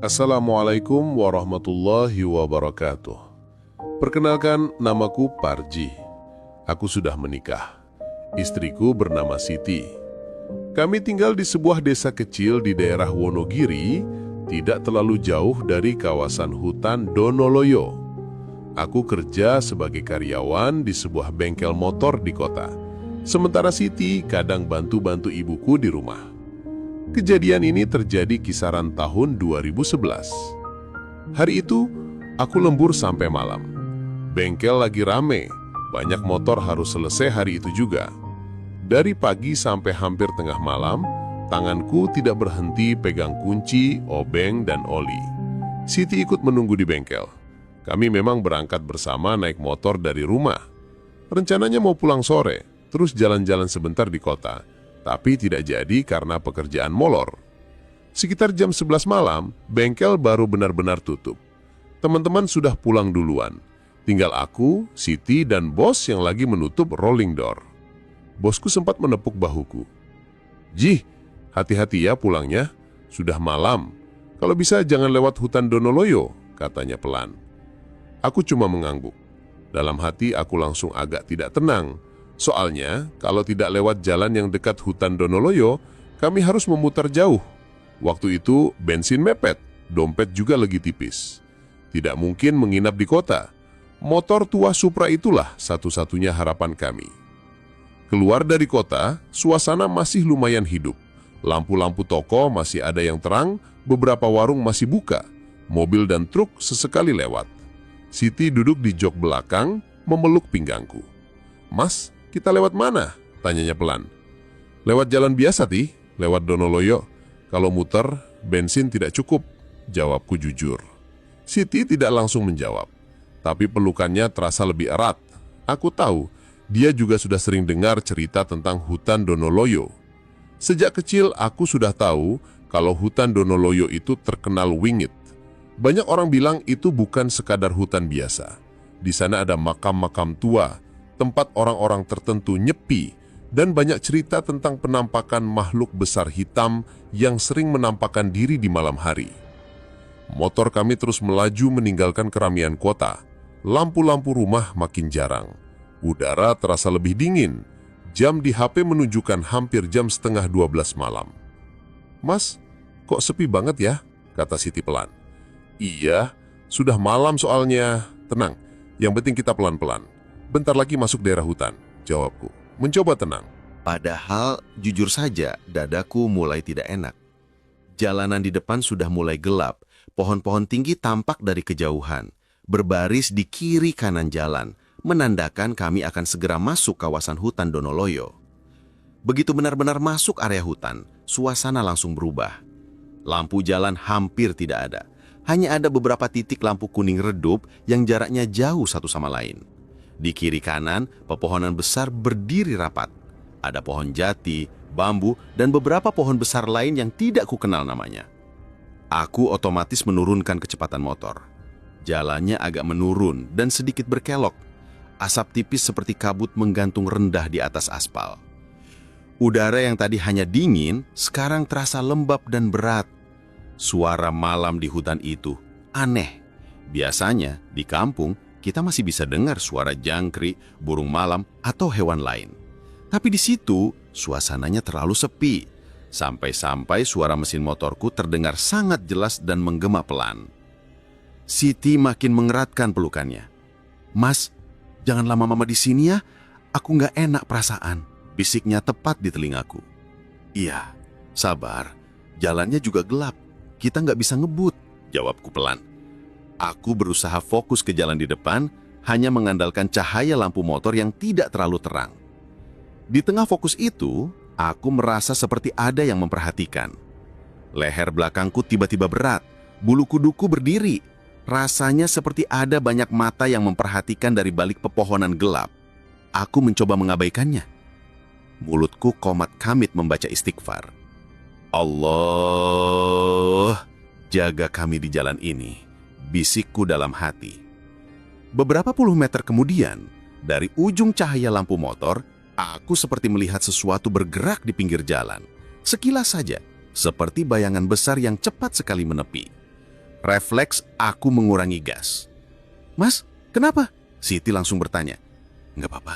Assalamualaikum warahmatullahi wabarakatuh. Perkenalkan, namaku Parji. Aku sudah menikah. Istriku bernama Siti. Kami tinggal di sebuah desa kecil di daerah Wonogiri, tidak terlalu jauh dari kawasan hutan Donoloyo. Aku kerja sebagai karyawan di sebuah bengkel motor di kota. Sementara Siti kadang bantu-bantu ibuku di rumah. Kejadian ini terjadi kisaran tahun 2011. Hari itu, aku lembur sampai malam. Bengkel lagi rame, banyak motor harus selesai hari itu juga. Dari pagi sampai hampir tengah malam, tanganku tidak berhenti pegang kunci, obeng, dan oli. Siti ikut menunggu di bengkel. Kami memang berangkat bersama naik motor dari rumah. Rencananya mau pulang sore, terus jalan-jalan sebentar di kota. Tapi tidak jadi karena pekerjaan molor. Sekitar jam 11 malam, bengkel baru benar-benar tutup. Teman-teman sudah pulang duluan. Tinggal aku, Siti, dan bos yang lagi menutup rolling door. Bosku sempat menepuk bahuku. "Jih, hati-hati ya pulangnya. Sudah malam. Kalau bisa jangan lewat hutan Donoloyo," katanya pelan. Aku cuma mengangguk. Dalam hati aku langsung agak tidak tenang. Soalnya, kalau tidak lewat jalan yang dekat hutan Donoloyo, kami harus memutar jauh. Waktu itu, bensin mepet, dompet juga lagi tipis. Tidak mungkin menginap di kota. Motor tua Supra itulah satu-satunya harapan kami. Keluar dari kota, suasana masih lumayan hidup. Lampu-lampu toko masih ada yang terang, beberapa warung masih buka. Mobil dan truk sesekali lewat. Siti duduk di jok belakang, memeluk pinggangku. "Mas, kita lewat mana?" tanyanya pelan. "Lewat jalan biasa, Ti. Lewat Donoloyo. Kalau muter, bensin tidak cukup," jawabku jujur. Siti tidak langsung menjawab. Tapi pelukannya terasa lebih erat. Aku tahu, dia juga sudah sering dengar cerita tentang hutan Donoloyo. Sejak kecil aku sudah tahu kalau hutan Donoloyo itu terkenal wingit. Banyak orang bilang itu bukan sekadar hutan biasa. Di sana ada makam-makam tua, tempat orang-orang tertentu nyepi, dan banyak cerita tentang penampakan makhluk besar hitam yang sering menampakkan diri di malam hari. Motor kami terus melaju meninggalkan keramaian kota. Lampu-lampu rumah makin jarang. Udara terasa lebih dingin. Jam di HP menunjukkan hampir jam setengah 12 malam. "Mas, kok sepi banget ya?" kata Siti pelan. "Iya, sudah malam soalnya." "Tenang, yang penting kita pelan-pelan. Bentar lagi masuk daerah hutan," jawabku. Mencoba tenang. Padahal, jujur saja, dadaku mulai tidak enak. Jalanan di depan sudah mulai gelap. Pohon-pohon tinggi tampak dari kejauhan, berbaris di kiri kanan jalan, menandakan kami akan segera masuk kawasan hutan Donoloyo. Begitu benar-benar masuk area hutan, suasana langsung berubah. Lampu jalan hampir tidak ada. Hanya ada beberapa titik lampu kuning redup yang jaraknya jauh satu sama lain. Di kiri kanan, pepohonan besar berdiri rapat. Ada pohon jati, bambu, dan beberapa pohon besar lain yang tidak kukenal namanya. Aku otomatis menurunkan kecepatan motor. Jalannya agak menurun dan sedikit berkelok. Asap tipis seperti kabut menggantung rendah di atas aspal. Udara yang tadi hanya dingin, sekarang terasa lembab dan berat. Suara malam di hutan itu aneh. Biasanya di kampung, kita masih bisa dengar suara jangkrik, burung malam, atau hewan lain. Tapi di situ, suasananya terlalu sepi. Sampai-sampai suara mesin motorku terdengar sangat jelas dan menggema pelan. Siti makin mengeratkan pelukannya. "Mas, jangan lama-lama di sini ya. Aku nggak enak perasaan," bisiknya tepat di telingaku. "Iya, sabar. Jalannya juga gelap. Kita nggak bisa ngebut," jawabku pelan. Aku berusaha fokus ke jalan di depan, hanya mengandalkan cahaya lampu motor yang tidak terlalu terang. Di tengah fokus itu, aku merasa seperti ada yang memperhatikan. Leher belakangku tiba-tiba berat, bulu kuduku berdiri. Rasanya seperti ada banyak mata yang memperhatikan dari balik pepohonan gelap. Aku mencoba mengabaikannya. Mulutku komat kamit membaca istighfar. "Allah, jaga kami di jalan ini," bisikku dalam hati. Beberapa puluh meter kemudian, dari ujung cahaya lampu motor, aku seperti melihat sesuatu bergerak di pinggir jalan. Sekilas saja, seperti bayangan besar yang cepat sekali menepi. Refleks aku mengurangi gas. "Mas, kenapa?" Siti langsung bertanya. "Nggak apa-apa,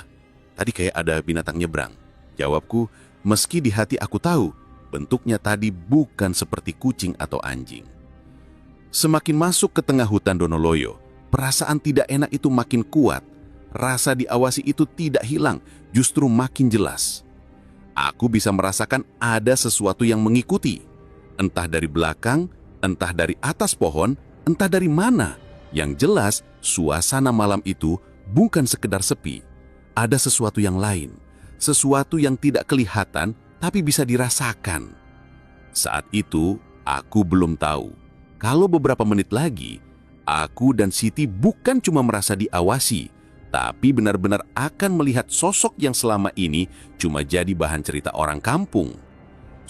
tadi kayak ada binatang nyebrang." Jawabku, meski di hati aku tahu bentuknya tadi bukan seperti kucing atau anjing. Semakin masuk ke tengah hutan Donoloyo, perasaan tidak enak itu makin kuat. Rasa diawasi itu tidak hilang, justru makin jelas. Aku bisa merasakan ada sesuatu yang mengikuti. Entah dari belakang, entah dari atas pohon, entah dari mana. Yang jelas, suasana malam itu bukan sekedar sepi. Ada sesuatu yang lain. Sesuatu yang tidak kelihatan, tapi bisa dirasakan. Saat itu, aku belum tahu kalau beberapa menit lagi, aku dan Siti bukan cuma merasa diawasi, tapi benar-benar akan melihat sosok yang selama ini cuma jadi bahan cerita orang kampung.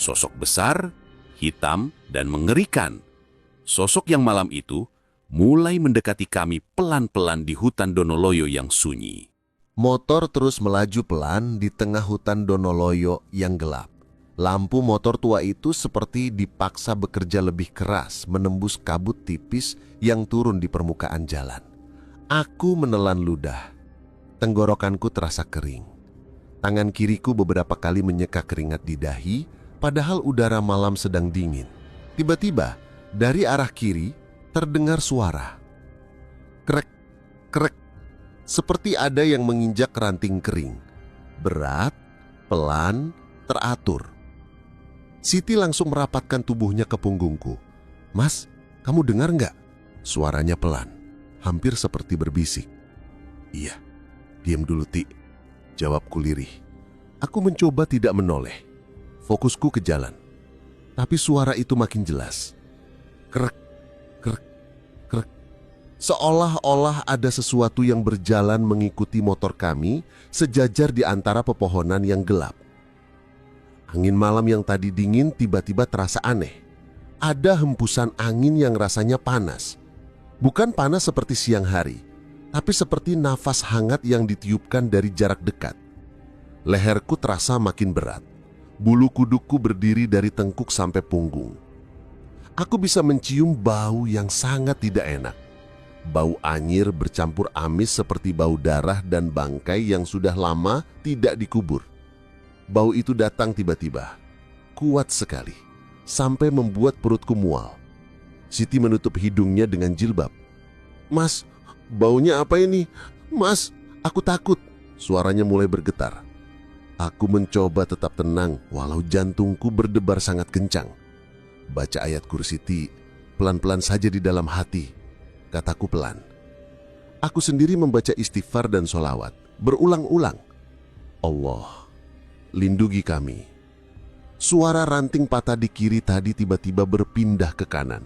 Sosok besar, hitam, dan mengerikan. Sosok yang malam itu mulai mendekati kami pelan-pelan di hutan Donoloyo yang sunyi. Motor terus melaju pelan di tengah hutan Donoloyo yang gelap. Lampu motor tua itu seperti dipaksa bekerja lebih keras menembus kabut tipis yang turun di permukaan jalan. Aku menelan ludah. Tenggorokanku terasa kering. Tangan kiriku beberapa kali menyeka keringat di dahi, padahal udara malam sedang dingin. Tiba-tiba, dari arah kiri terdengar suara. Krek, krek. Seperti ada yang menginjak ranting kering. Berat, pelan, teratur. Siti langsung merapatkan tubuhnya ke punggungku. "Mas, kamu dengar nggak?" Suaranya pelan, hampir seperti berbisik. "Iya, diam dulu, Ti," jawabku lirih. Aku mencoba tidak menoleh. Fokusku ke jalan. Tapi suara itu makin jelas. Krek, krek, krek. Seolah-olah ada sesuatu yang berjalan mengikuti motor kami sejajar di antara pepohonan yang gelap. Angin malam yang tadi dingin tiba-tiba terasa aneh. Ada hembusan angin yang rasanya panas. Bukan panas seperti siang hari, tapi seperti nafas hangat yang ditiupkan dari jarak dekat. Leherku terasa makin berat. Bulu kudukku berdiri dari tengkuk sampai punggung. Aku bisa mencium bau yang sangat tidak enak. Bau anyir bercampur amis seperti bau darah dan bangkai yang sudah lama tidak dikubur. Bau itu datang tiba-tiba, kuat sekali, sampai membuat perutku mual. Siti menutup hidungnya dengan jilbab. "Mas, baunya apa ini? Mas, aku takut." Suaranya mulai bergetar. Aku mencoba tetap tenang walau jantungku berdebar sangat kencang. "Baca ayat kursi, Ti, pelan-pelan saja di dalam hati," kataku pelan. Aku sendiri membaca istighfar dan sholawat, berulang-ulang. "Allah, lindungi kami." Suara ranting patah di kiri tadi tiba-tiba berpindah ke kanan.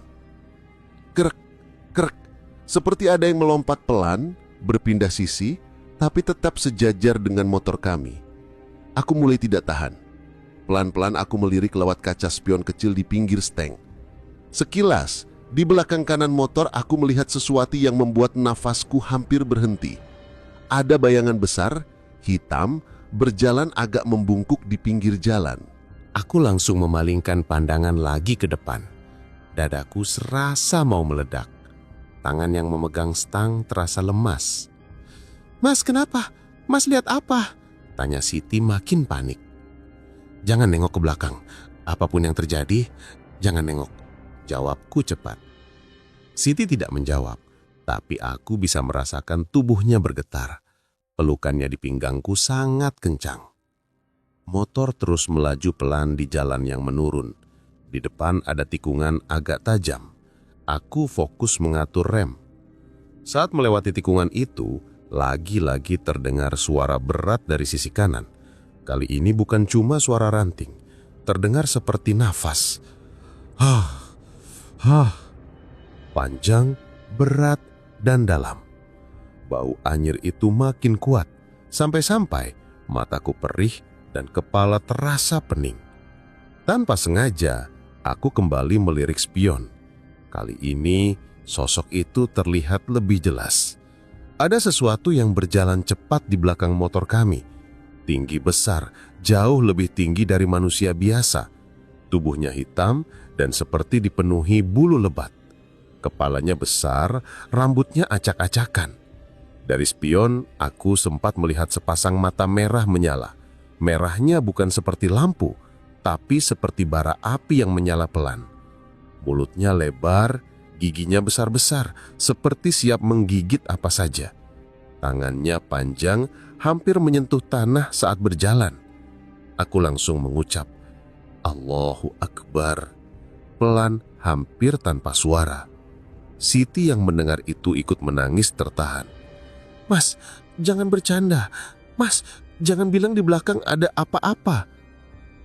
Krek, krek, seperti ada yang melompat pelan, berpindah sisi, tapi tetap sejajar dengan motor kami. Aku mulai tidak tahan. Pelan-pelan aku melirik lewat kaca spion kecil di pinggir steng. Sekilas, di belakang kanan motor aku melihat sesuatu yang membuat nafasku hampir berhenti. Ada bayangan besar, hitam, berjalan agak membungkuk di pinggir jalan. Aku langsung memalingkan pandangan lagi ke depan. Dadaku serasa mau meledak. Tangan yang memegang stang terasa lemas. "Mas, kenapa? Mas lihat apa?" tanya Siti makin panik. "Jangan nengok ke belakang. Apapun yang terjadi, jangan nengok," jawabku cepat. Siti tidak menjawab, tapi aku bisa merasakan tubuhnya bergetar. Pelukannya di pinggangku sangat kencang. Motor terus melaju pelan di jalan yang menurun. Di depan ada tikungan agak tajam. Aku fokus mengatur rem. Saat melewati tikungan itu, lagi-lagi terdengar suara berat dari sisi kanan. Kali ini bukan cuma suara ranting, terdengar seperti nafas. Panjang, berat, dan dalam. Bau anyir itu makin kuat, sampai-sampai mataku perih dan kepala terasa pening. Tanpa sengaja, aku kembali melirik spion. Kali ini, sosok itu terlihat lebih jelas. Ada sesuatu yang berjalan cepat di belakang motor kami. Tinggi besar, jauh lebih tinggi dari manusia biasa. Tubuhnya hitam dan seperti dipenuhi bulu lebat. Kepalanya besar, rambutnya acak-acakan. Dari spion, aku sempat melihat sepasang mata merah menyala. Merahnya bukan seperti lampu, tapi seperti bara api yang menyala pelan. Mulutnya lebar, giginya besar-besar, seperti siap menggigit apa saja. Tangannya panjang, hampir menyentuh tanah saat berjalan. Aku langsung mengucap, Allahu Akbar, pelan, hampir tanpa suara. Siti yang mendengar itu ikut menangis tertahan. Mas, jangan bercanda. Mas, jangan bilang di belakang ada apa-apa.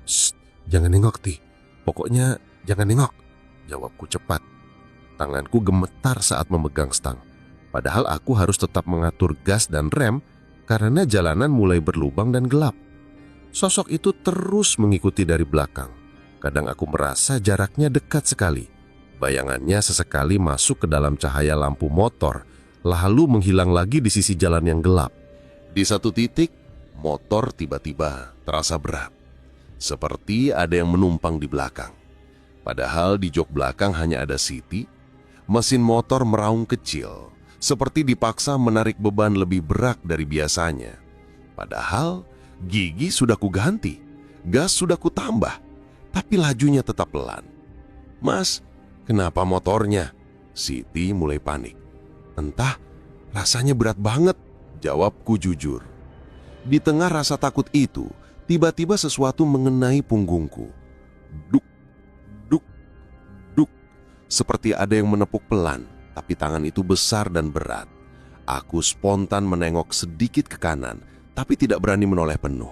Shh, jangan nengok, Ti. Pokoknya jangan nengok, jawabku cepat. Tanganku gemetar saat memegang stang. Padahal aku harus tetap mengatur gas dan rem karena jalanan mulai berlubang dan gelap. Sosok itu terus mengikuti dari belakang. Kadang aku merasa jaraknya dekat sekali. Bayangannya sesekali masuk ke dalam cahaya lampu motor, lalu menghilang lagi di sisi jalan yang gelap. Di satu titik, motor tiba-tiba terasa berat. Seperti ada yang menumpang di belakang. Padahal di jok belakang hanya ada Siti. Mesin motor meraung kecil, seperti dipaksa menarik beban lebih berat dari biasanya. Padahal gigi sudah kuganti, gas sudah kutambah, tapi lajunya tetap pelan. Mas, kenapa motornya? Siti mulai panik. Entah, rasanya berat banget, jawabku jujur. Di tengah rasa takut itu, tiba-tiba sesuatu mengenai punggungku. Duk, duk, duk. Seperti ada yang menepuk pelan, tapi tangan itu besar dan berat. Aku spontan menengok sedikit ke kanan, tapi tidak berani menoleh penuh.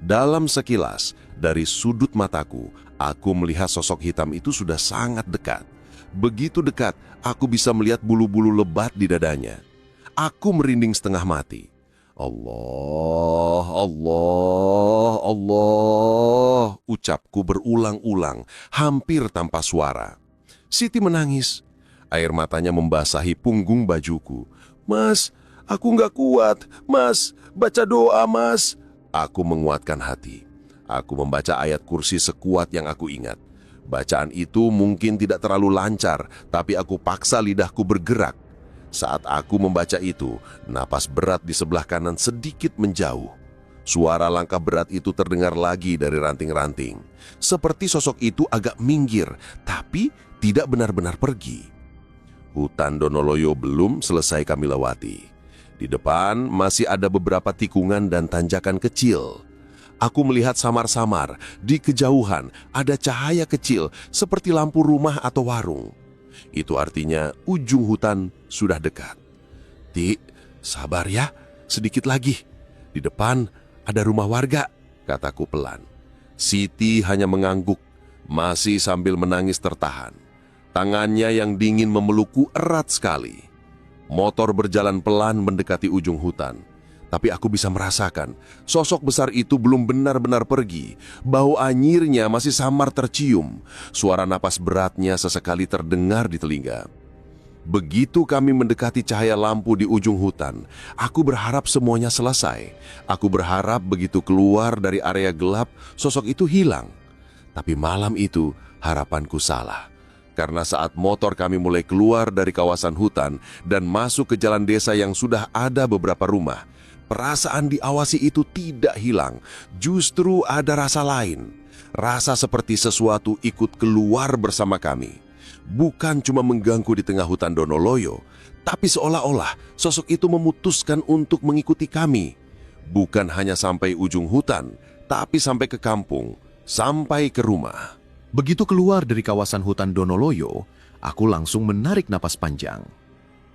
Dalam sekilas, dari sudut mataku, aku melihat sosok hitam itu sudah sangat dekat. Begitu dekat, aku bisa melihat bulu-bulu lebat di dadanya. Aku merinding setengah mati. Allah, Allah, Allah, ucapku berulang-ulang, hampir tanpa suara. Siti menangis. Air matanya membasahi punggung bajuku. Mas, aku nggak kuat. Mas, baca doa, Mas. Aku menguatkan hati. Aku membaca ayat kursi sekuat yang aku ingat. Bacaan itu mungkin tidak terlalu lancar, tapi aku paksa lidahku bergerak. Saat aku membaca itu, napas berat di sebelah kanan sedikit menjauh. Suara langkah berat itu terdengar lagi dari ranting-ranting. Seperti sosok itu agak minggir, tapi tidak benar-benar pergi. Hutan Donoloyo belum selesai kami lewati. Di depan masih ada beberapa tikungan dan tanjakan kecil. Aku melihat samar-samar, di kejauhan ada cahaya kecil seperti lampu rumah atau warung. Itu artinya ujung hutan sudah dekat. Ti, sabar ya, sedikit lagi. Di depan ada rumah warga, kataku pelan. Siti hanya mengangguk, masih sambil menangis tertahan. Tangannya yang dingin memelukku erat sekali. Motor berjalan pelan mendekati ujung hutan. Tapi aku bisa merasakan, sosok besar itu belum benar-benar pergi. Bau anyirnya masih samar tercium. Suara napas beratnya sesekali terdengar di telinga. Begitu kami mendekati cahaya lampu di ujung hutan, aku berharap semuanya selesai. Aku berharap begitu keluar dari area gelap, sosok itu hilang. Tapi malam itu, harapanku salah. Karena saat motor kami mulai keluar dari kawasan hutan dan masuk ke jalan desa yang sudah ada beberapa rumah, perasaan diawasi itu tidak hilang, justru ada rasa lain. Rasa seperti sesuatu ikut keluar bersama kami. Bukan cuma mengganggu di tengah hutan Donoloyo, tapi seolah-olah sosok itu memutuskan untuk mengikuti kami. Bukan hanya sampai ujung hutan, tapi sampai ke kampung, sampai ke rumah. Begitu keluar dari kawasan hutan Donoloyo, aku langsung menarik napas panjang.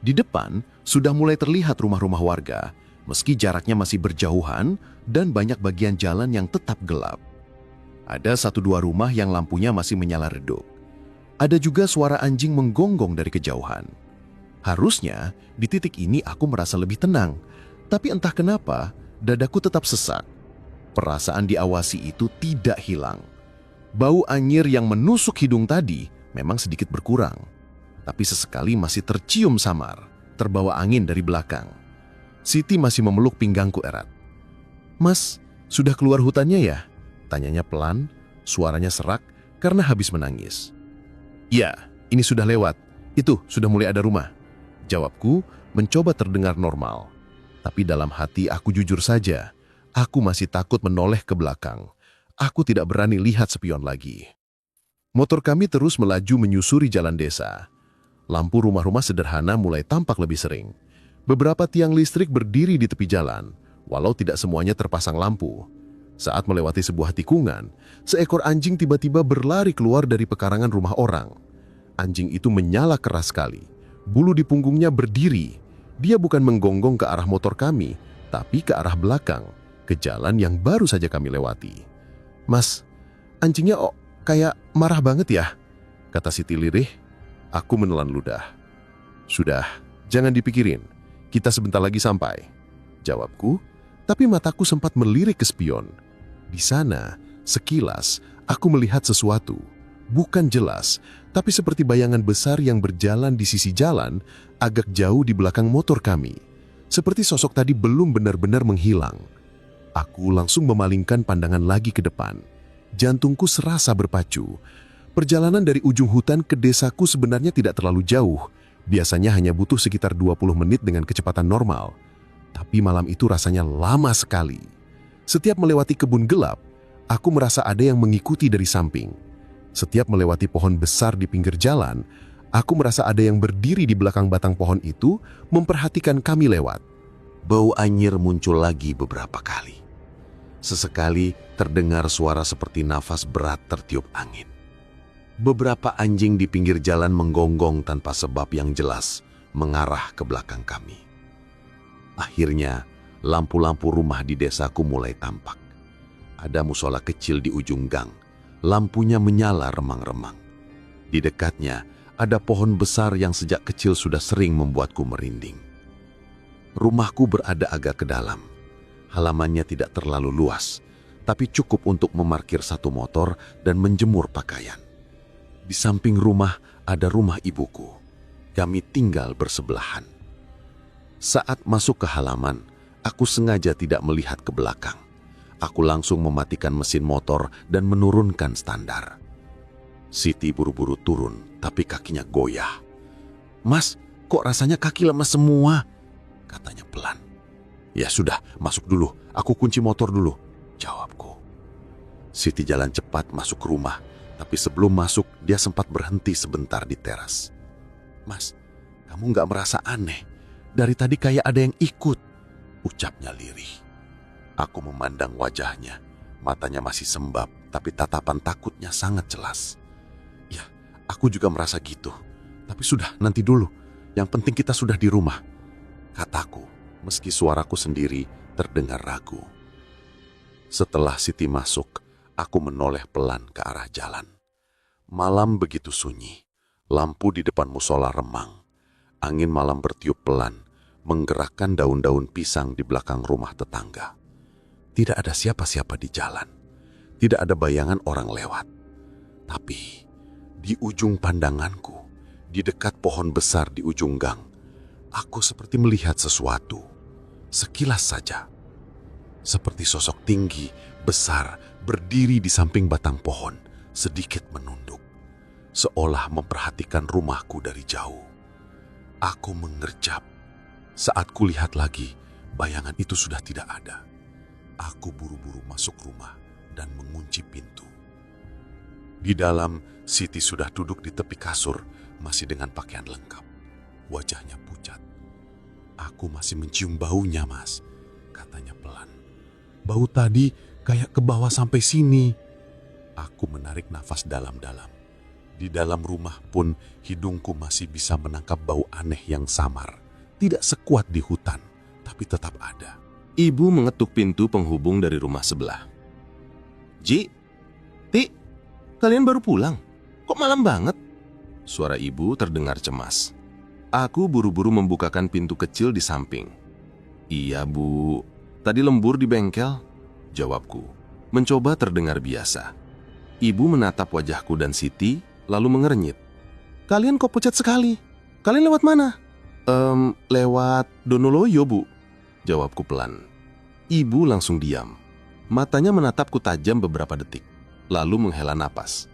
Di depan sudah mulai terlihat rumah-rumah warga, meski jaraknya masih berjauhan dan banyak bagian jalan yang tetap gelap. Ada 1-2 rumah yang lampunya masih menyala redup. Ada juga suara anjing menggonggong dari kejauhan. Harusnya di titik ini aku merasa lebih tenang, tapi entah kenapa dadaku tetap sesak. Perasaan diawasi itu tidak hilang. Bau anyir yang menusuk hidung tadi memang sedikit berkurang, tapi sesekali masih tercium samar, terbawa angin dari belakang. Siti masih memeluk pinggangku erat. Mas, sudah keluar hutannya ya? Tanyanya pelan, suaranya serak karena habis menangis. Ya, ini sudah lewat. Itu, sudah mulai ada rumah. Jawabku mencoba terdengar normal. Tapi dalam hati aku jujur saja, aku masih takut menoleh ke belakang. Aku tidak berani lihat spion lagi. Motor kami terus melaju menyusuri jalan desa. Lampu rumah-rumah sederhana mulai tampak lebih sering. Beberapa tiang listrik berdiri di tepi jalan, walau tidak semuanya terpasang lampu. Saat melewati sebuah tikungan, seekor anjing tiba-tiba berlari keluar dari pekarangan rumah orang. Anjing itu menyala keras sekali. Bulu di punggungnya berdiri. Dia bukan menggonggong ke arah motor kami, tapi ke arah belakang, ke jalan yang baru saja kami lewati. "Mas, anjingnya kayak marah banget ya?" kata Siti lirih. Aku menelan ludah. "Sudah, jangan dipikirin. Kita sebentar lagi sampai," jawabku, tapi mataku sempat melirik ke spion. Di sana, sekilas, aku melihat sesuatu. Bukan jelas, tapi seperti bayangan besar yang berjalan di sisi jalan, agak jauh di belakang motor kami. Seperti sosok tadi belum benar-benar menghilang. Aku langsung memalingkan pandangan lagi ke depan. Jantungku serasa berpacu. Perjalanan dari ujung hutan ke desaku sebenarnya tidak terlalu jauh. Biasanya hanya butuh sekitar 20 menit dengan kecepatan normal. Tapi malam itu rasanya lama sekali. Setiap melewati kebun gelap, aku merasa ada yang mengikuti dari samping. Setiap melewati pohon besar di pinggir jalan, aku merasa ada yang berdiri di belakang batang pohon itu memperhatikan kami lewat. Bau anyir muncul lagi beberapa kali. Sesekali terdengar suara seperti nafas berat tertiup angin. Beberapa anjing di pinggir jalan menggonggong tanpa sebab yang jelas mengarah ke belakang kami. Akhirnya, lampu-lampu rumah di desaku mulai tampak. Ada musola kecil di ujung gang. Lampunya menyala remang-remang. Di dekatnya, ada pohon besar yang sejak kecil sudah sering membuatku merinding. Rumahku berada agak ke dalam. Halamannya tidak terlalu luas, tapi cukup untuk memarkir satu motor dan menjemur pakaian. Di samping rumah ada rumah ibuku. Kami tinggal bersebelahan. Saat masuk ke halaman, aku sengaja tidak melihat ke belakang. Aku langsung mematikan mesin motor dan menurunkan standar. Siti buru-buru turun, tapi kakinya goyah. "Mas, kok rasanya kaki lemas semua?" katanya pelan. "Ya sudah, masuk dulu. Aku kunci motor dulu," jawabku. Siti jalan cepat masuk ke rumah, tapi sebelum masuk, dia sempat berhenti sebentar di teras. "Mas, kamu nggak merasa aneh? Dari tadi kayak ada yang ikut," ucapnya lirih. Aku memandang wajahnya. Matanya masih sembab, tapi tatapan takutnya sangat jelas. "Ya, aku juga merasa gitu. Tapi sudah, nanti dulu. Yang penting kita sudah di rumah," kataku, meski suaraku sendiri terdengar ragu. Setelah Siti masuk, aku menoleh pelan ke arah jalan. Malam begitu sunyi. Lampu di depan musola remang. Angin malam bertiup pelan, menggerakkan daun-daun pisang di belakang rumah tetangga. Tidak ada siapa-siapa di jalan. Tidak ada bayangan orang lewat. Tapi di ujung pandanganku, di dekat pohon besar di ujung gang, aku seperti melihat sesuatu. Sekilas saja. Seperti sosok tinggi, besar, berdiri di samping batang pohon, sedikit menunduk. Seolah memperhatikan rumahku dari jauh. Aku mengerjap. Saat kulihat lagi, bayangan itu sudah tidak ada. Aku buru-buru masuk rumah dan mengunci pintu. Di dalam, Siti sudah duduk di tepi kasur, masih dengan pakaian lengkap. Wajahnya pucat. "Aku masih mencium baunya, Mas," katanya pelan. "Bau tadi kayak ke bawah sampai sini." Aku menarik nafas dalam-dalam. Di dalam rumah pun hidungku masih bisa menangkap bau aneh yang samar. Tidak sekuat di hutan, tapi tetap ada. Ibu mengetuk pintu penghubung dari rumah sebelah. "Ji, Ti, kalian baru pulang? Kok malam banget?" Suara ibu terdengar cemas. Aku buru-buru membukakan pintu kecil di samping. "Iya, Bu. Tadi lembur di bengkel," jawabku. Mencoba terdengar biasa. Ibu menatap wajahku dan Siti, lalu mengernyit. "Kalian kok pucat sekali? Kalian lewat mana?" Lewat Donoloyo, Bu," jawabku pelan. Ibu langsung diam. Matanya menatapku tajam beberapa detik, lalu menghela napas.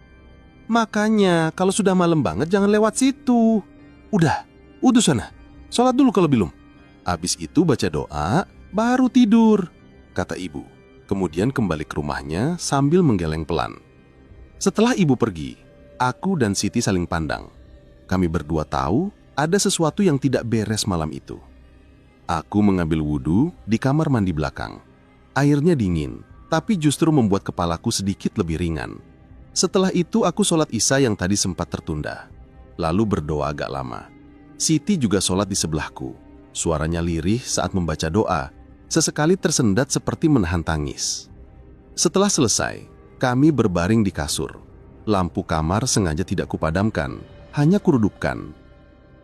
"Makanya, kalau sudah malam banget jangan lewat situ," Udah sana. Sholat dulu kalau belum. Habis itu baca doa, baru tidur, kata ibu. Kemudian kembali ke rumahnya sambil menggeleng pelan. Setelah ibu pergi, aku dan Siti saling pandang. Kami berdua tahu ada sesuatu yang tidak beres malam itu. Aku mengambil wudhu di kamar mandi belakang. Airnya dingin, tapi justru membuat kepalaku sedikit lebih ringan. Setelah itu aku sholat Isya yang tadi sempat tertunda. Lalu berdoa agak lama. Siti juga sholat di sebelahku. Suaranya lirih saat membaca doa. Sesekali tersendat seperti menahan tangis. Setelah selesai, kami berbaring di kasur. Lampu kamar sengaja tidak kupadamkan, hanya kurudupkan.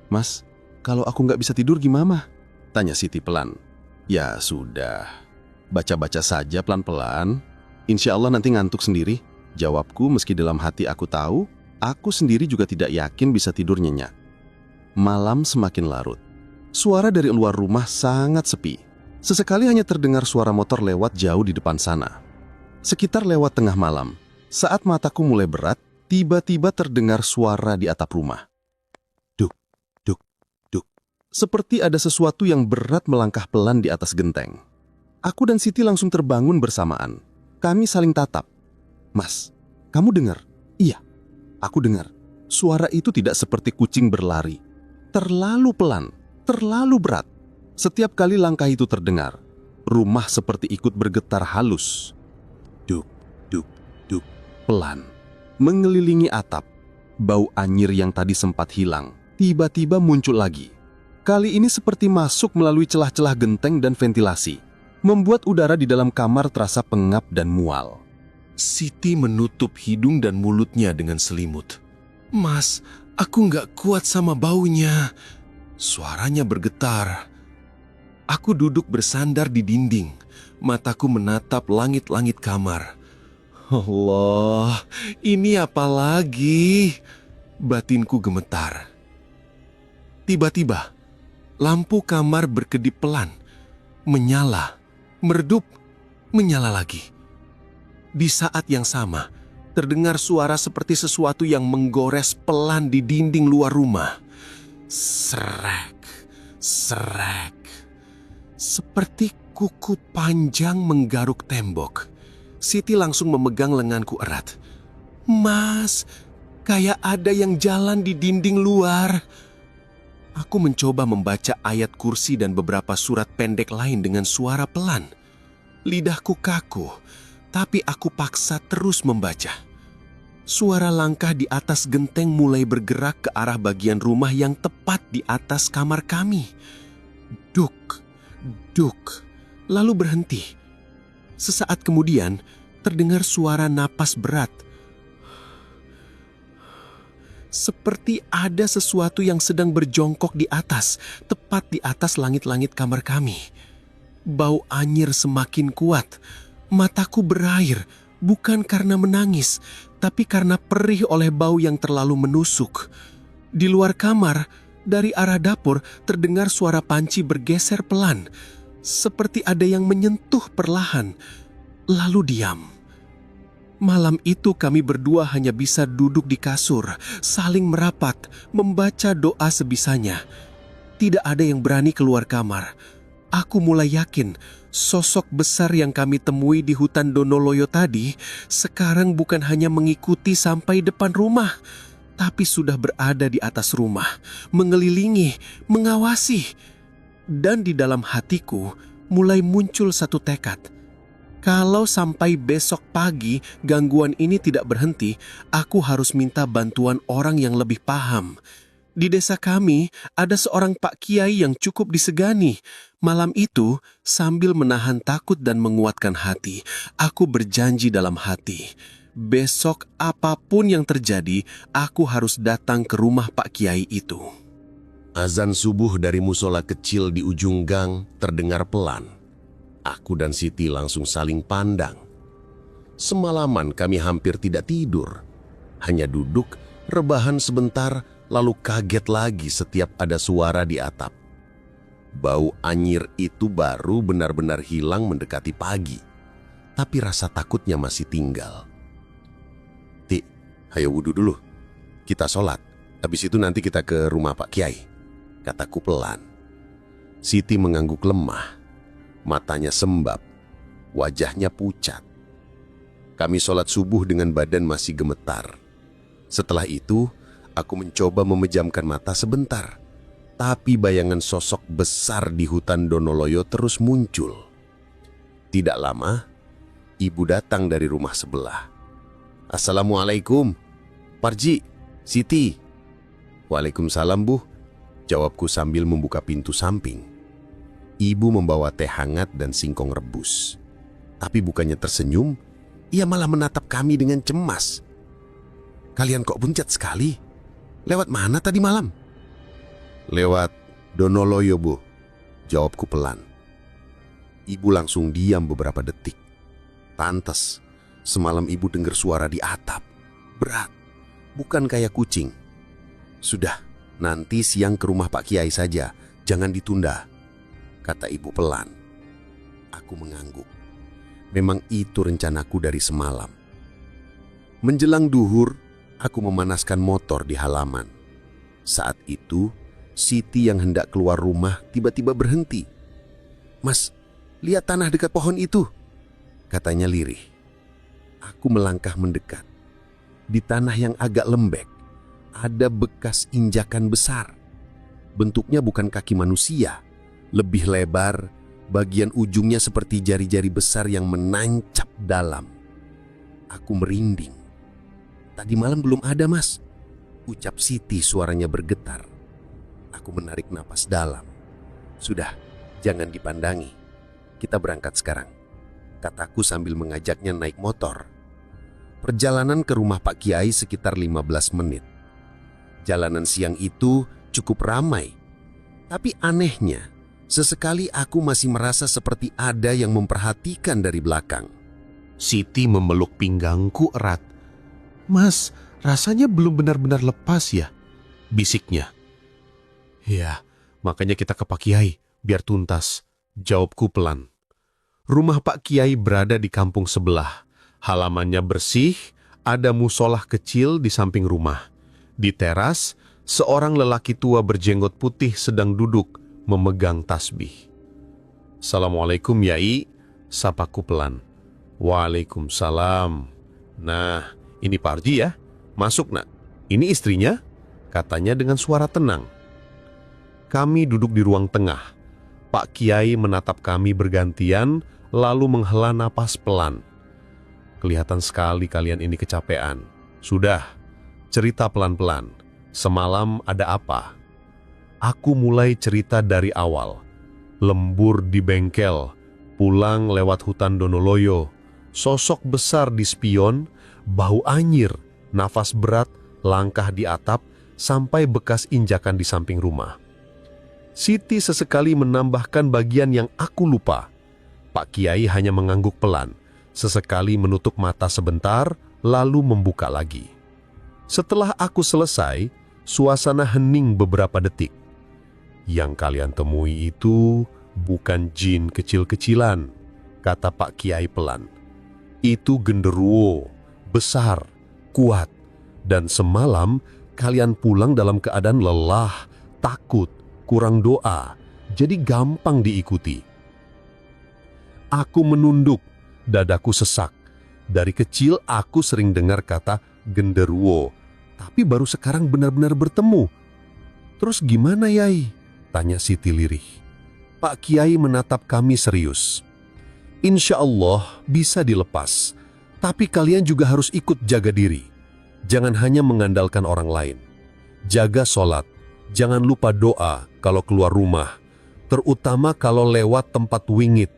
Mas, kalau aku nggak bisa tidur gimana? Tanya Siti pelan. Ya sudah, baca-baca saja pelan-pelan. Insya Allah nanti ngantuk sendiri. Jawabku meski dalam hati aku tahu, aku sendiri juga tidak yakin bisa tidur nyenyak. Malam semakin larut. Suara dari luar rumah sangat sepi. Sesekali hanya terdengar suara motor lewat jauh di depan sana. Sekitar lewat tengah malam, saat mataku mulai berat, tiba-tiba terdengar suara di atap rumah. Duk, duk, duk. Seperti ada sesuatu yang berat melangkah pelan di atas genteng. Aku dan Siti langsung terbangun bersamaan. Kami saling tatap. Mas, kamu dengar? Iya, aku dengar. Suara itu tidak seperti kucing berlari. Terlalu pelan, terlalu berat. Setiap kali langkah itu terdengar, rumah seperti ikut bergetar halus. Duk, duk, duk, pelan. Mengelilingi atap, bau anyir yang tadi sempat hilang, tiba-tiba muncul lagi. Kali ini seperti masuk melalui celah-celah genteng dan ventilasi, membuat udara di dalam kamar terasa pengap dan mual. Siti menutup hidung dan mulutnya dengan selimut. Mas, aku nggak kuat sama baunya. Suaranya bergetar. Aku duduk bersandar di dinding, mataku menatap langit-langit kamar. Allah, ini apa lagi? Batinku gemetar. Tiba-tiba, lampu kamar berkedip pelan, menyala, meredup, menyala lagi. Di saat yang sama, terdengar suara seperti sesuatu yang menggores pelan di dinding luar rumah. Serek, serek. Seperti kuku panjang menggaruk tembok. Siti langsung memegang lenganku erat. Mas, kayak ada yang jalan di dinding luar. Aku mencoba membaca ayat kursi dan beberapa surat pendek lain dengan suara pelan. Lidahku kaku, tapi aku paksa terus membaca. Suara langkah di atas genteng mulai bergerak ke arah bagian rumah yang tepat di atas kamar kami. Duk, duk, lalu berhenti. Sesaat kemudian, terdengar suara napas berat. Seperti ada sesuatu yang sedang berjongkok di atas, tepat di atas langit-langit kamar kami. Bau anyir semakin kuat. Mataku berair, bukan karena menangis, tapi karena perih oleh bau yang terlalu menusuk. Di luar kamar, dari arah dapur terdengar suara panci bergeser pelan, seperti ada yang menyentuh perlahan, lalu diam. Malam itu kami berdua hanya bisa duduk di kasur, saling merapat, membaca doa sebisanya. Tidak ada yang berani keluar kamar. Aku mulai yakin sosok besar yang kami temui di hutan Donoloyo tadi sekarang bukan hanya mengikuti sampai depan rumah, tapi sudah berada di atas rumah, mengelilingi, mengawasi. Dan di dalam hatiku mulai muncul satu tekad. Kalau sampai besok pagi gangguan ini tidak berhenti, aku harus minta bantuan orang yang lebih paham. Di desa kami ada seorang Pak Kiai yang cukup disegani. Malam itu, sambil menahan takut dan menguatkan hati, aku berjanji dalam hati. Besok apapun yang terjadi, aku harus datang ke rumah Pak Kiai itu. Azan subuh dari musola kecil di ujung gang terdengar pelan. Aku dan Siti langsung saling pandang. Semalaman kami hampir tidak tidur. Hanya duduk, rebahan sebentar, lalu kaget lagi setiap ada suara di atap. Bau anyir itu baru benar-benar hilang mendekati pagi. Tapi rasa takutnya masih tinggal. Ti, ayo wudhu dulu. Kita sholat, Habis itu nanti kita ke rumah Pak Kiai, kataku pelan. Siti mengangguk lemah, matanya sembab, wajahnya pucat. Kami sholat subuh dengan badan masih gemetar. Setelah itu, aku mencoba memejamkan mata sebentar. Tapi bayangan sosok besar di hutan Donoloyo terus muncul. Tidak lama, ibu datang dari rumah sebelah. "Assalamualaikum, Parji, Siti." "Waalaikumsalam, Bu," jawabku sambil membuka pintu samping. Ibu membawa teh hangat dan singkong rebus. Tapi bukannya tersenyum, ia malah menatap kami dengan cemas. "Kalian kok puncet sekali? Lewat mana tadi malam?" "Lewat Donoloyo, Bu," jawabku pelan. Ibu langsung diam beberapa detik. Pantes, semalam ibu dengar suara di atap. Berat, bukan kayak kucing. "Sudah, nanti siang ke rumah Pak Kiai saja, jangan ditunda," kata ibu pelan. Aku mengangguk. Memang itu rencanaku dari semalam. Menjelang duhur, aku memanaskan motor di halaman. Saat itu, Siti yang hendak keluar rumah tiba-tiba berhenti. "Mas, lihat tanah dekat pohon itu," katanya lirih. Aku melangkah mendekat. Di tanah yang agak lembek, ada bekas injakan besar. Bentuknya bukan kaki manusia, lebih lebar, bagian ujungnya seperti jari-jari besar yang menancap dalam. Aku merinding. "Tadi malam belum ada, Mas," ucap Siti, suaranya bergetar. Aku menarik napas dalam. "Sudah, jangan dipandangi. Kita berangkat sekarang," kataku sambil mengajaknya naik motor. Perjalanan ke rumah Pak Kiai sekitar 15 menit. Jalanan siang itu cukup ramai. Tapi anehnya, sesekali aku masih merasa seperti ada yang memperhatikan dari belakang. Siti memeluk pinggangku erat. "Mas, rasanya belum benar-benar lepas ya?" bisiknya. "Ya, makanya kita ke Pak Kiai, biar tuntas," jawabku pelan. Rumah Pak Kiai berada di kampung sebelah. Halamannya bersih, ada musolah kecil di samping rumah. Di teras, seorang lelaki tua berjenggot putih sedang duduk memegang tasbih. "Assalamualaikum, Yai," sapaku pelan. "Waalaikumsalam. Nah, ini Parji ya. Masuk, Nak. Ini istrinya," katanya dengan suara tenang. Kami duduk di ruang tengah. Pak Kiai menatap kami bergantian, lalu menghela napas pelan. "Kelihatan sekali kalian ini kecapean. Sudah, cerita pelan-pelan. Semalam ada apa?" Aku mulai cerita dari awal. Lembur di bengkel, pulang lewat hutan Donoloyo, sosok besar di spion, bau anyir, nafas berat, langkah di atap, sampai bekas injakan di samping rumah. Siti sesekali menambahkan bagian yang aku lupa. Pak Kiai hanya mengangguk pelan, sesekali menutup mata sebentar, lalu membuka lagi. Setelah aku selesai, suasana hening beberapa detik. "Yang kalian temui itu bukan jin kecil-kecilan," kata Pak Kiai pelan. "Itu genderuwo, besar, kuat, dan semalam kalian pulang dalam keadaan lelah, takut, kurang doa, jadi gampang diikuti." Aku menunduk, dadaku sesak. Dari kecil aku sering dengar kata genderuwo, tapi baru sekarang benar-benar bertemu. "Terus gimana, Yai?" tanya Siti lirih. Pak Kiai menatap kami serius. "Insya Allah bisa dilepas, tapi kalian juga harus ikut jaga diri. Jangan hanya mengandalkan orang lain. Jaga sholat, jangan lupa doa kalau keluar rumah, terutama kalau lewat tempat wingit."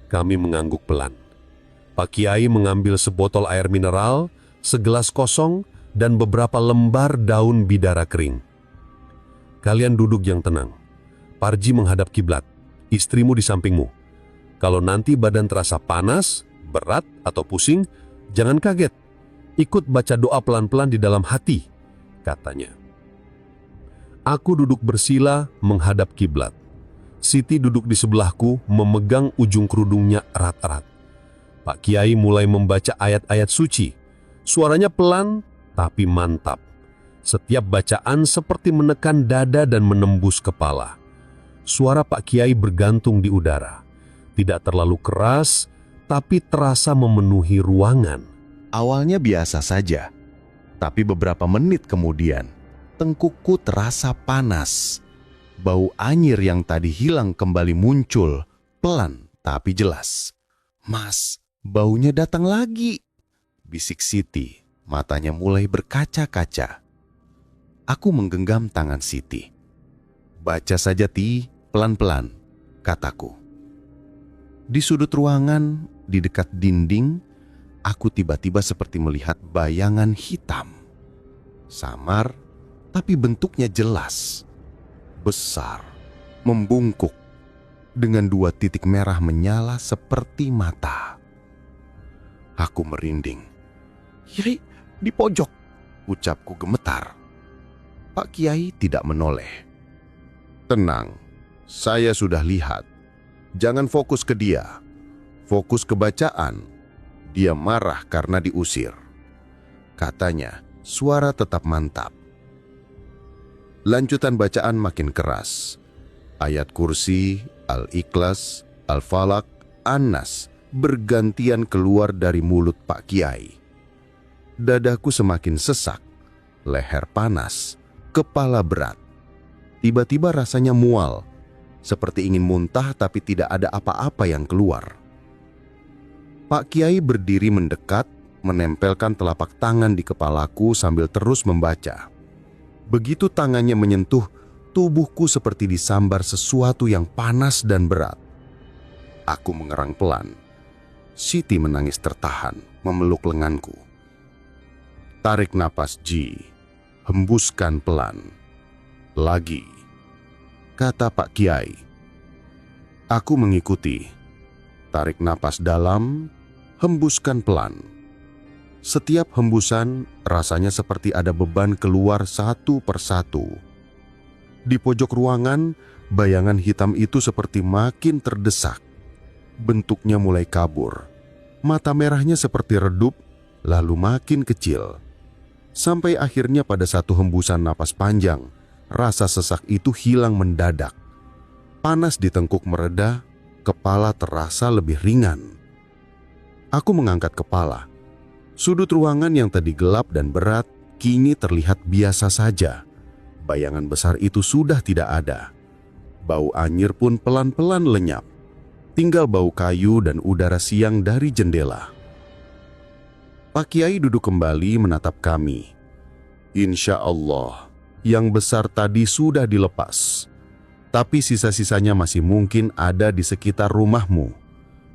Kami mengangguk pelan. Pak Kiai mengambil sebotol air mineral, segelas kosong, dan beberapa lembar daun bidara kering. "Kalian duduk yang tenang. Parji menghadap kiblat, istrimu di sampingmu. Kalau nanti badan terasa panas, berat, atau pusing, jangan kaget. Ikut baca doa pelan-pelan di dalam hati," katanya. Aku duduk bersila menghadap kiblat. Siti duduk di sebelahku memegang ujung kerudungnya erat-erat. Pak Kiai mulai membaca ayat-ayat suci. Suaranya pelan tapi mantap. Setiap bacaan seperti menekan dada dan menembus kepala. Suara Pak Kiai bergantung di udara. Tidak terlalu keras, tapi terasa memenuhi ruangan. Awalnya biasa saja, tapi beberapa menit kemudian, tengkukku terasa panas. Bau anyir yang tadi hilang kembali muncul, pelan tapi jelas. "Mas, baunya datang lagi," bisik Siti, matanya mulai berkaca-kaca. Aku menggenggam tangan Siti. "Baca saja, Ti, pelan-pelan," kataku. Di sudut ruangan, di dekat dinding, aku tiba-tiba seperti melihat bayangan hitam. Samar, tapi bentuknya jelas. Besar, membungkuk, dengan 2 titik merah menyala seperti mata. Aku merinding. "Yai, di pojok," ucapku gemetar. Pak Kiai tidak menoleh. "Tenang, saya sudah lihat. Jangan fokus ke dia. Fokus ke bacaan. Dia marah karena diusir," katanya, suara tetap mantap. Lanjutan bacaan makin keras. Ayat kursi, Al-Ikhlas, Al-Falak, An-Nas bergantian keluar dari mulut Pak Kiai. Dadaku semakin sesak, leher panas, kepala berat. Tiba-tiba rasanya mual, seperti ingin muntah tapi tidak ada apa-apa yang keluar. Pak Kiai berdiri mendekat, menempelkan telapak tangan di kepalaku sambil terus membaca. Begitu tangannya menyentuh, tubuhku seperti disambar sesuatu yang panas dan berat. Aku mengerang pelan. Siti menangis tertahan, memeluk lenganku. "Tarik napas, Ji. Hembuskan pelan. Lagi," kata Pak Kiai. Aku mengikuti. Tarik napas dalam, hembuskan pelan. Setiap hembusan rasanya seperti ada beban keluar satu persatu. Di pojok ruangan, bayangan hitam itu seperti makin terdesak. Bentuknya mulai kabur. Mata merahnya seperti redup, lalu makin kecil. Sampai akhirnya pada satu hembusan napas panjang, rasa sesak itu hilang mendadak. Panas di tengkuk mereda, kepala terasa lebih ringan. Aku mengangkat kepala. Sudut ruangan yang tadi gelap dan berat, kini terlihat biasa saja. Bayangan besar itu sudah tidak ada. Bau anyir pun pelan-pelan lenyap. Tinggal bau kayu dan udara siang dari jendela. Pak Kiai duduk kembali menatap kami. "Insya Allah, yang besar tadi sudah dilepas. Tapi sisa-sisanya masih mungkin ada di sekitar rumahmu.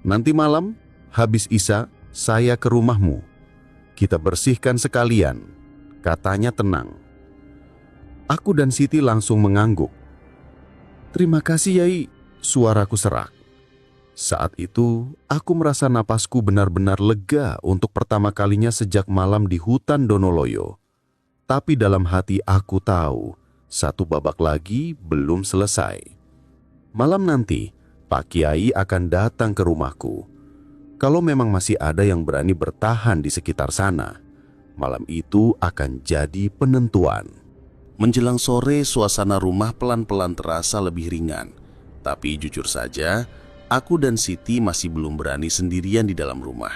Nanti malam, habis Isya, saya ke rumahmu. Kita bersihkan sekalian," katanya tenang. Aku dan Siti langsung mengangguk. "Terima kasih, Yai," suaraku serak. Saat itu, aku merasa napasku benar-benar lega untuk pertama kalinya sejak malam di hutan Donoloyo. Tapi dalam hati aku tahu, satu babak lagi belum selesai. Malam nanti, Pak Kiai akan datang ke rumahku. Kalau memang masih ada yang berani bertahan di sekitar sana, malam itu akan jadi penentuan. Menjelang sore, suasana rumah pelan-pelan terasa lebih ringan. Tapi jujur saja, aku dan Siti masih belum berani sendirian di dalam rumah.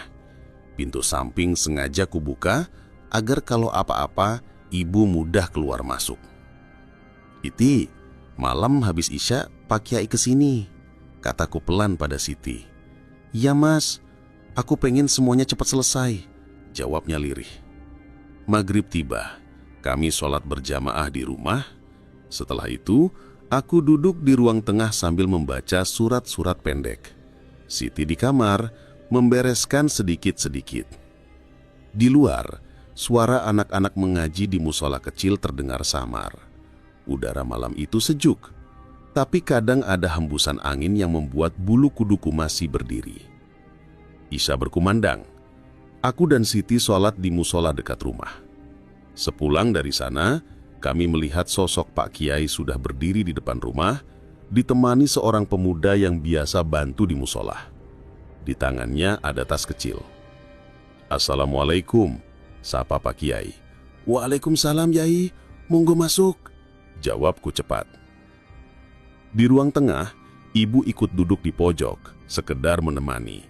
Pintu samping sengaja kubuka agar kalau apa-apa, ibu mudah keluar masuk. "Iti, malam habis Isya, Pak Kiai kesini," kataku pelan pada Siti. "Iya Mas, aku pengen semuanya cepat selesai," jawabnya lirih. Maghrib tiba, kami sholat berjamaah di rumah. Setelah itu, aku duduk di ruang tengah sambil membaca surat-surat pendek. Siti di kamar membereskan sedikit-sedikit. Di luar, suara anak-anak mengaji di musola kecil terdengar samar. Udara malam itu sejuk, tapi kadang ada hembusan angin yang membuat bulu kuduku masih berdiri. Isya berkumandang. Aku dan Siti sholat di musola dekat rumah. Sepulang dari sana, kami melihat sosok Pak Kiai sudah berdiri di depan rumah, ditemani seorang pemuda yang biasa bantu di musola. Di tangannya ada tas kecil. "Assalamualaikum," sapa Pak Kiai. "Waalaikumsalam, Yai. Monggo masuk, jawabku cepat. Di ruang tengah, ibu ikut duduk di pojok, sekedar menemani.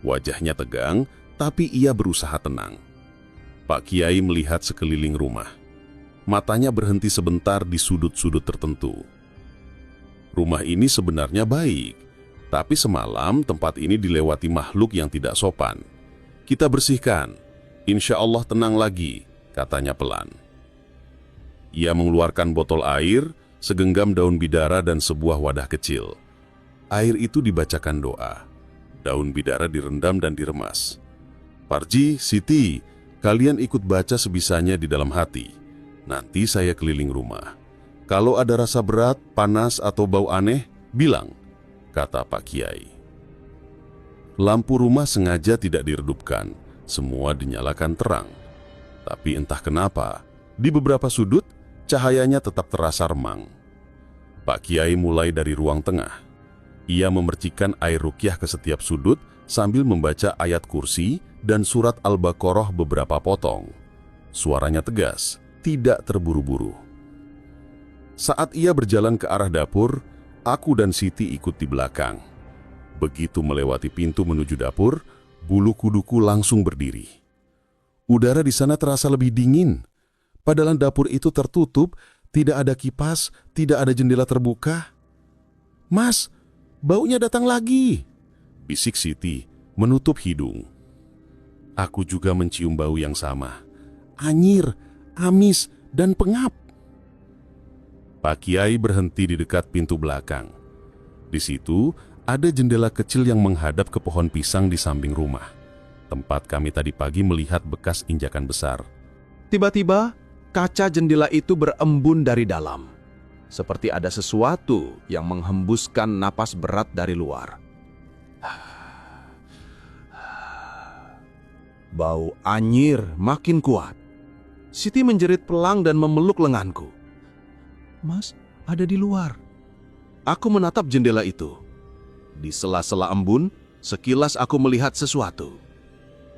Wajahnya tegang, tapi ia berusaha tenang. Pak Kiai melihat sekeliling rumah. Matanya berhenti sebentar di sudut-sudut tertentu. Rumah ini sebenarnya baik, tapi semalam tempat ini dilewati makhluk yang tidak sopan. Kita bersihkan, insya Allah tenang lagi, katanya pelan. Ia mengeluarkan botol air, segenggam daun bidara dan sebuah wadah kecil. Air itu dibacakan doa. Daun bidara direndam dan diremas. Parji, Siti, kalian ikut baca sebisanya di dalam hati. Nanti saya keliling rumah. Kalau ada rasa berat, panas, atau bau aneh, bilang, kata Pak Kiai. Lampu rumah sengaja tidak diredupkan, semua dinyalakan terang. Tapi entah kenapa, di beberapa sudut, cahayanya tetap terasa remang. Pak Kiai mulai dari ruang tengah. Ia memercikan air ruqyah ke setiap sudut sambil membaca ayat kursi dan surat Al-Baqarah beberapa potong. Suaranya tegas, tidak terburu-buru. Saat ia berjalan ke arah dapur, aku dan Siti ikut di belakang. Begitu melewati pintu menuju dapur, bulu kuduku langsung berdiri. Udara di sana terasa lebih dingin. Padahal dapur itu tertutup, tidak ada kipas, tidak ada jendela terbuka. Mas, baunya datang lagi, bisik Siti, menutup hidung. Aku juga mencium bau yang sama. Anyir, amis, dan pengap. Pak Kiai berhenti di dekat pintu belakang. Di situ ada jendela kecil yang menghadap ke pohon pisang di samping rumah. Tempat kami tadi pagi melihat bekas injakan besar. Tiba-tiba, kaca jendela itu berembun dari dalam. Seperti ada sesuatu yang menghembuskan napas berat dari luar. Bau anyir makin kuat. Siti menjerit pelang dan memeluk lenganku. Mas, ada di luar. Aku menatap jendela itu. Di sela-sela embun, sekilas aku melihat sesuatu.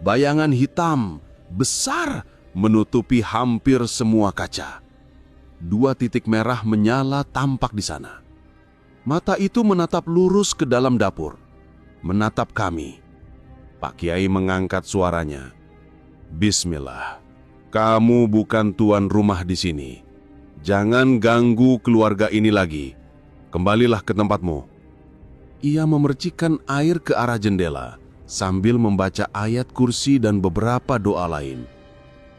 Bayangan hitam, besar, menutupi hampir semua kaca. 2 titik merah menyala tampak di sana. Mata itu menatap lurus ke dalam dapur. Menatap kami. Pak Kiai mengangkat suaranya. Bismillah, kamu bukan tuan rumah di sini. Jangan ganggu keluarga ini lagi. Kembalilah ke tempatmu. Ia memercikan air ke arah jendela sambil membaca ayat kursi dan beberapa doa lain.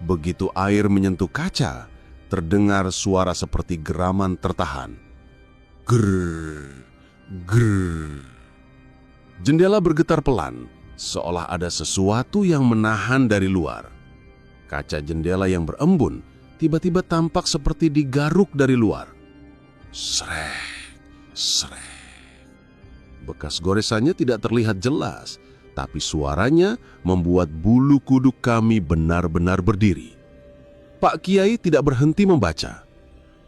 Begitu air menyentuh kaca, terdengar suara seperti geraman tertahan. Grrr, grrr. Jendela bergetar pelan, seolah ada sesuatu yang menahan dari luar. Kaca jendela yang berembun tiba-tiba tampak seperti digaruk dari luar. Srek, srek. Bekas goresannya tidak terlihat jelas, tapi suaranya membuat bulu kuduk kami benar-benar berdiri. Pak Kiai tidak berhenti membaca.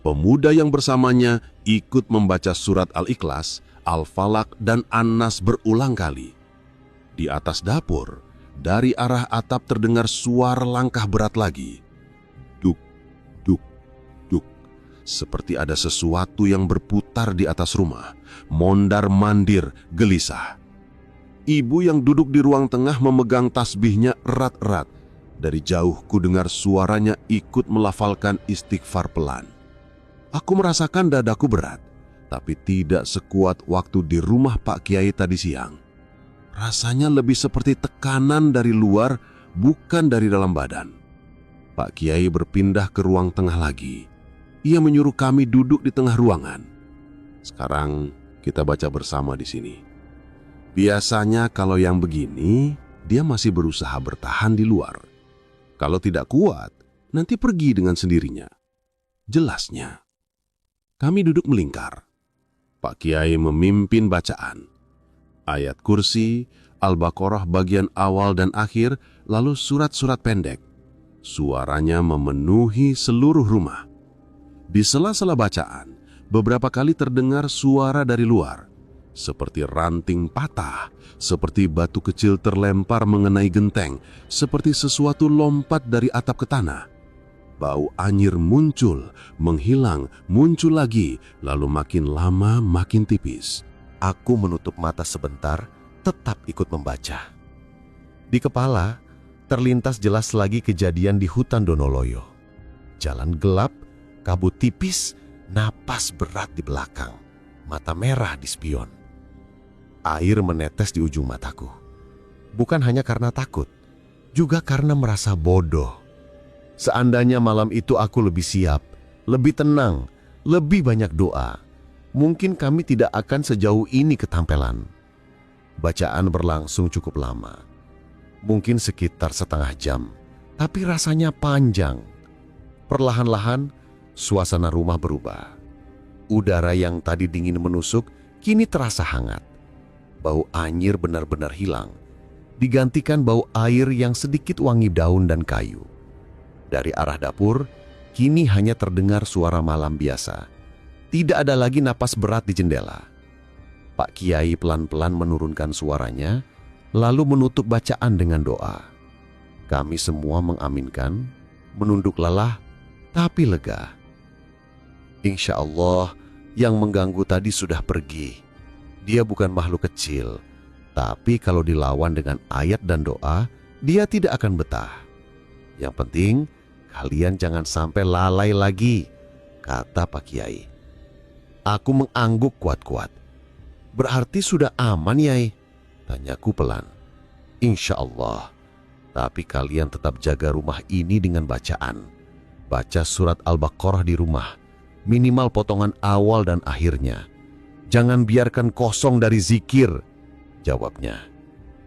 Pemuda yang bersamanya ikut membaca surat Al-Ikhlas, Al-Falaq, dan An-Nas berulang kali. Di atas dapur, dari arah atap terdengar suara langkah berat lagi. Duk, duk, duk. Seperti ada sesuatu yang berputar di atas rumah, mondar-mandir, gelisah. Ibu yang duduk di ruang tengah memegang tasbihnya erat-erat. Dari jauh ku dengar suaranya ikut melafalkan istighfar pelan. Aku merasakan dadaku berat, tapi tidak sekuat waktu di rumah Pak Kiai tadi siang. Rasanya lebih seperti tekanan dari luar, bukan dari dalam badan. Pak Kiai berpindah ke ruang tengah lagi. Ia menyuruh kami duduk di tengah ruangan. Sekarang kita baca bersama di sini. Biasanya kalau yang begini, dia masih berusaha bertahan di luar. Kalau tidak kuat, nanti pergi dengan sendirinya. Jelasnya. Kami duduk melingkar. Pak Kiai memimpin bacaan. Ayat kursi, Al-Baqarah bagian awal dan akhir, lalu surat-surat pendek. Suaranya memenuhi seluruh rumah. Di sela-sela bacaan, beberapa kali terdengar suara dari luar. Seperti ranting patah, seperti batu kecil terlempar mengenai genteng, seperti sesuatu lompat dari atap ke tanah. Bau anyir muncul, menghilang, muncul lagi, lalu makin lama makin tipis. Aku menutup mata sebentar, tetap ikut membaca. Di kepala, terlintas jelas lagi kejadian di hutan Donoloyo. Jalan gelap, kabut tipis, napas berat di belakang, mata merah di spion. Air menetes di ujung mataku. Bukan hanya karena takut, juga karena merasa bodoh. Seandainya malam itu aku lebih siap, lebih tenang, lebih banyak doa, mungkin kami tidak akan sejauh ini ketampelan. Bacaan berlangsung cukup lama, mungkin sekitar setengah jam, tapi rasanya panjang. Perlahan-lahan, suasana rumah berubah. Udara yang tadi dingin menusuk, kini terasa hangat. Bau anyir benar-benar hilang, digantikan bau air yang sedikit wangi daun dan kayu. Dari arah dapur, kini hanya terdengar suara malam biasa. Tidak ada lagi napas berat di jendela. Pak Kiai pelan-pelan menurunkan suaranya, lalu menutup bacaan dengan doa. Kami semua mengaminkan, menunduk lelah, tapi lega. Insya Allah, yang mengganggu tadi sudah pergi. Dia bukan makhluk kecil, tapi kalau dilawan dengan ayat dan doa, dia tidak akan betah. Yang penting, kalian jangan sampai lalai lagi, kata Pak Kiai. Aku mengangguk kuat-kuat. Berarti sudah aman, Yai? Tanyaku pelan. Insya Allah. Tapi kalian tetap jaga rumah ini dengan bacaan. Baca surat Al-Baqarah di rumah. Minimal potongan awal dan akhirnya. Jangan biarkan kosong dari zikir, jawabnya.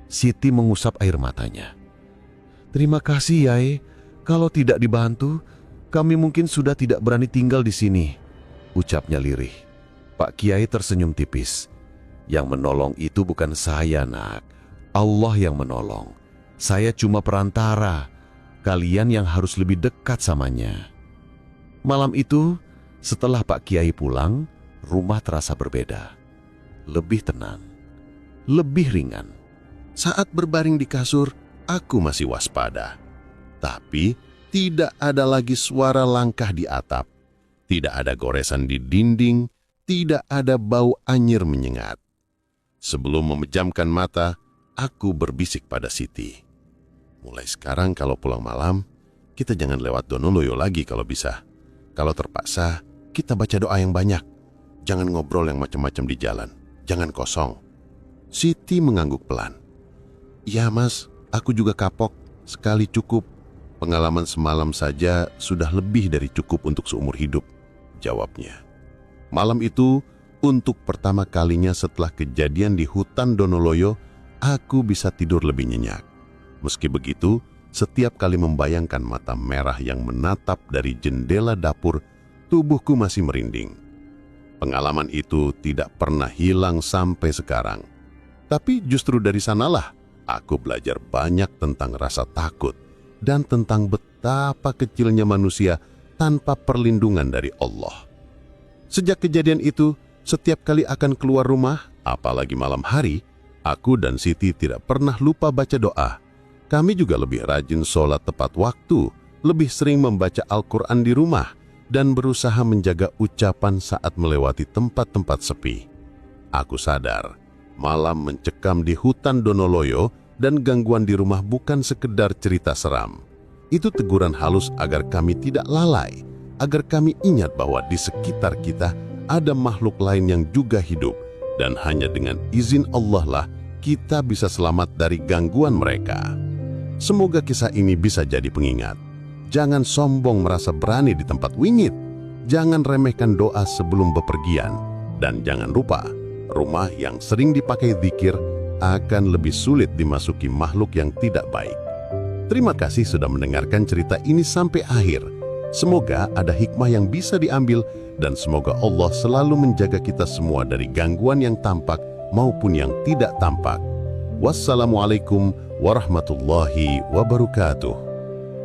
Siti mengusap air matanya. Terima kasih, Yai. Kalau tidak dibantu, kami mungkin sudah tidak berani tinggal di sini, ucapnya lirih. Pak Kiai tersenyum tipis. Yang menolong itu bukan saya, Nak. Allah yang menolong. Saya cuma perantara. Kalian yang harus lebih dekat samanya. Malam itu, setelah Pak Kiai pulang, rumah terasa berbeda. Lebih tenang, lebih ringan. Saat berbaring di kasur, aku masih waspada. Tapi tidak ada lagi suara langkah di atap. Tidak ada goresan di dinding, tidak ada bau anyir menyengat. Sebelum memejamkan mata, aku berbisik pada Siti. Mulai sekarang kalau pulang malam, kita jangan lewat Donoloyo lagi kalau bisa. Kalau terpaksa, kita baca doa yang banyak. Jangan ngobrol yang macam-macam di jalan. Jangan kosong. Siti mengangguk pelan. Ya Mas, aku juga kapok. Sekali cukup. Pengalaman semalam saja sudah lebih dari cukup untuk seumur hidup, jawabnya. Malam itu, untuk pertama kalinya setelah kejadian di hutan Donoloyo, aku bisa tidur lebih nyenyak. Meski begitu, setiap kali membayangkan mata merah yang menatap dari jendela dapur, tubuhku masih merinding. Pengalaman itu tidak pernah hilang sampai sekarang. Tapi justru dari sanalah aku belajar banyak tentang rasa takut dan tentang betapa kecilnya manusia tanpa perlindungan dari Allah. Sejak kejadian itu, setiap kali akan keluar rumah, apalagi malam hari, aku dan Siti tidak pernah lupa baca doa. Kami juga lebih rajin sholat tepat waktu, lebih sering membaca Al-Quran di rumah, dan berusaha menjaga ucapan saat melewati tempat-tempat sepi. Aku sadar, malam mencekam di hutan Donoloyo dan gangguan di rumah bukan sekedar cerita seram. Itu teguran halus agar kami tidak lalai, agar kami ingat bahwa di sekitar kita ada makhluk lain yang juga hidup, dan hanya dengan izin Allah lah kita bisa selamat dari gangguan mereka. Semoga kisah ini bisa jadi pengingat. Jangan sombong merasa berani di tempat wingit. Jangan remehkan doa sebelum bepergian. Dan jangan lupa, rumah yang sering dipakai zikir akan lebih sulit dimasuki makhluk yang tidak baik. Terima kasih sudah mendengarkan cerita ini sampai akhir. Semoga ada hikmah yang bisa diambil dan semoga Allah selalu menjaga kita semua dari gangguan yang tampak maupun yang tidak tampak. Wassalamualaikum warahmatullahi wabarakatuh.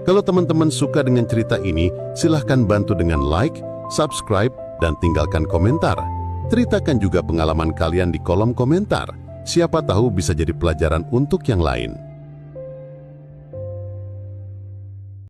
Kalau teman-teman suka dengan cerita ini, silahkan bantu dengan like, subscribe, dan tinggalkan komentar. Ceritakan juga pengalaman kalian di kolom komentar. Siapa tahu bisa jadi pelajaran untuk yang lain.